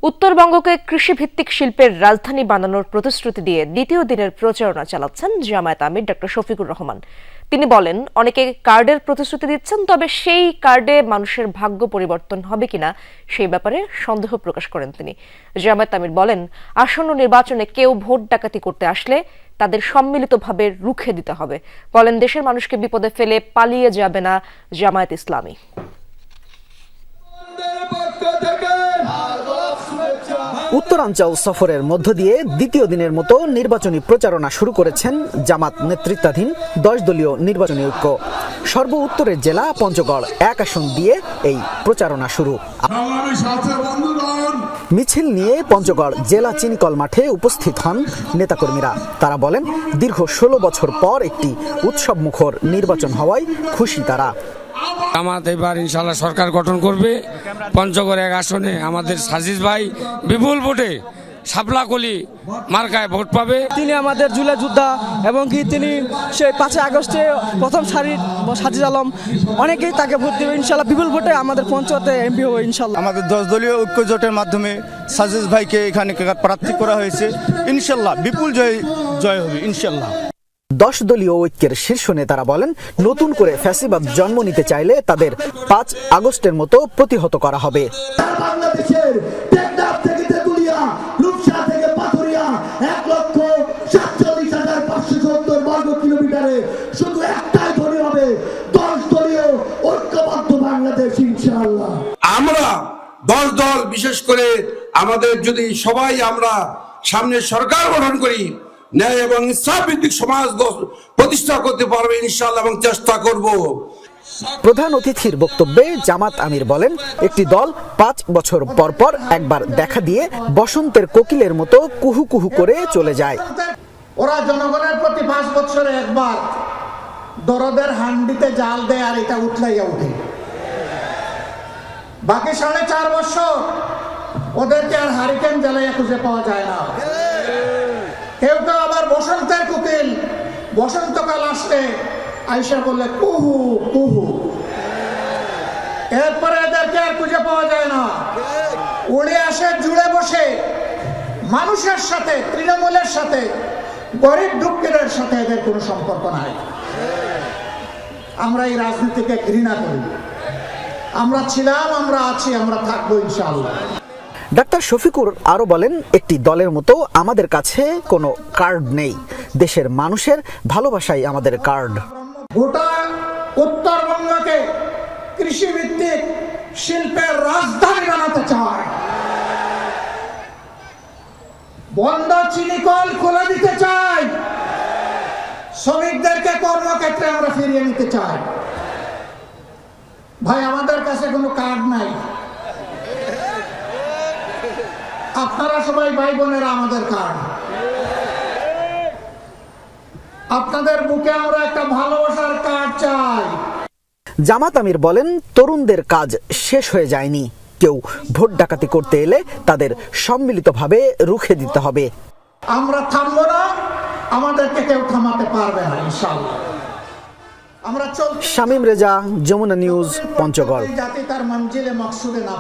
উত্তরবঙ্গকে কৃষিভিত্তিক শিল্পের রাজধানী বানানোর প্রতিশ্রুতি দিয়ে দ্বিতীয় দিনের প্রচারণা চালাচ্ছেন জামায়াত আমির ডক্টর শফিকুর রহমান। তিনি বলেন, অনেকে কার্ডের প্রতিশ্রুতি দিচ্ছেন, তবে সেই কার্ডে মানুষের ভাগ্য পরিবর্তন হবে কিনা সেই ব্যাপারে সন্দেহ প্রকাশ করেন তিনি। জামায়াত আমির বলেন, আসন্ন নির্বাচনে কেউ ভোট ডাকাতি করতে আসলে তাদের সম্মিলিতভাবে রুখে দিতে হবে। বলেন, দেশের মানুষকে বিপদে ফেলে পালিয়ে যাবে না জামায়াত ইসলামী। উত্তরাঞ্চল সফরের মধ্য দিয়ে দ্বিতীয় দিনের মতো নির্বাচনী প্রচারণা শুরু করেছেন জামাত নেতৃত্বাধীন 10 দলীয় নির্বাচনী ঐক্য। সর্ব উত্তরের জেলা পঞ্চগড় 1 আসন দিয়ে এই প্রচারণা শুরু। মিছিল নিয়ে পঞ্চগড় জেলা চিনিকল মাঠে উপস্থিত হন নেতাকর্মীরা। তারা বলেন, দীর্ঘ 16 বছর পর একটি উৎসবমুখর নির্বাচন হওয়ায় খুশি তারা। জামাত এবার ইনশাআল্লাহ সরকার গঠন করবে। পঞ্চগড় 1 আসনে আমাদের সাজিদ ভাই বিপুল ভোটে শাপলাকলি মার্কায় ভোট পাবে। তিনি আমাদের জুলাই যোদ্ধা এবং কি তিনি সেই 5 আগস্টে প্রথম সারির সাজিদ আলম, অনেকেই তাকে ভোট দেবে ইনশাআল্লাহ। বিপুল ভোটে আমাদের পঞ্চায়েতে এমপি হবে ইনশাআল্লাহ। আমাদের 10 দলীয় ঐক্য জোটের মাধ্যমে সাজিদ ভাইকে এখানে প্রার্থী করা হয়েছে। ইনশাআল্লাহ বিপুল জয় হবে ইনশাআল্লাহ। 10 দলীয় ঐক্যের শীর্ষ নেতারা বলেন, নতুন করে ফ্যাসিবাদ জন্ম নিতে চাইলে তাদের 5 আগস্টের মতো প্রতিহত করা হবে। বাংলাদেশের টেকনাফ থেকে তেতুলিয়া, রূপসা থেকে পাথুরিয়া 1,47,570 বর্গ কিলোমিটারে শুধু একটাই ধরে হবে 10 দলীয় ঐক্যবদ্ধ বাংলাদেশ ইনশাআল্লাহ। আমরা 10 দল, বিশেষ করে আমাদের যদি সবাই আমরা সামনে সরকার গঠন করি, ন্যায় এবং ইনসাফ ভিত্তিক সমাজ প্রতিষ্ঠা করতে পারবে ইনশাআল্লাহ এবং চেষ্টা করব। প্রধান অতিথির বক্তব্যে জামাত আমির বলেন, একটি দল 5 বছর পর পর একবার দেখা দিয়ে বসন্তের কোকিলের মতো কুহু কুহু করে চলে যায়। ওরা জনগণের প্রতি 5 বছরে একবার দরদের হান্ডিতে জাল দেয় আর এটা উঠলাইয়া উঠে। বাকি 4.5 বছর ওদেরকে আর হারিকেন জ্বালাইয়া খুঁজে পাওয়া যায় না। কেউ কেউ আবার বসন্তের কোকিল, বসন্তকাল আসলে আইসা বলে কুহু কুহু, এরপরে এদেরকে আর খুঁজে পাওয়া যায় না। উড়ে আসে জুড়ে বসে মানুষের সাথে, তৃণমূলের সাথে, গরিব দুঃখীদের সাথে এদের কোনো সম্পর্ক নাই। আমরা এই রাজনীতিকে ঘৃণা করি। আমরা ছিলাম, আমরা আছি, আমরা থাকবো ইনশাআল্লাহ। ডাক্তার শফিকুর আরো বলেন, একটি দলের মতো আমাদের কাছে কোনো কার্ড নেই, দেশের মানুষের ভালোবাসাই আমাদের কার্ড। গোটা উত্তরবঙ্গকে কৃষিভিত্তিক শিল্পের রাজধানী বানাতে চায়। বন্ধ চিনিকল খুলে দিতে চাই। শ্রমিকদেরকে কর্মক্ষেত্রে আমরা ফিরিয়ে নিতে চাই। ভাই, আমাদের কাছে কোনো কার্ড নাই। আপনারা সবাই ভাই বোনেরা আমাদের কার্ড। আপনাদের বুকে আমরা একটা ভালোবাসার কার্ড চাই। জামাত আমির বলেন, তরুণদের কাজ শেষ হয়ে যায়নি। কেউ ভোট ডাকাতি করতে এলে তাদের সম্মিলিতভাবে রুখে দিতে হবে। আমরা থামবো না, আমাদেরকে কেউ থামাতে পারবে না ইনশাআল্লাহ। আমরা শামীম রেজা, যমুনা নিউজ, পঞ্চগড়। জাতি তার মঞ্জিলে মকসুদে না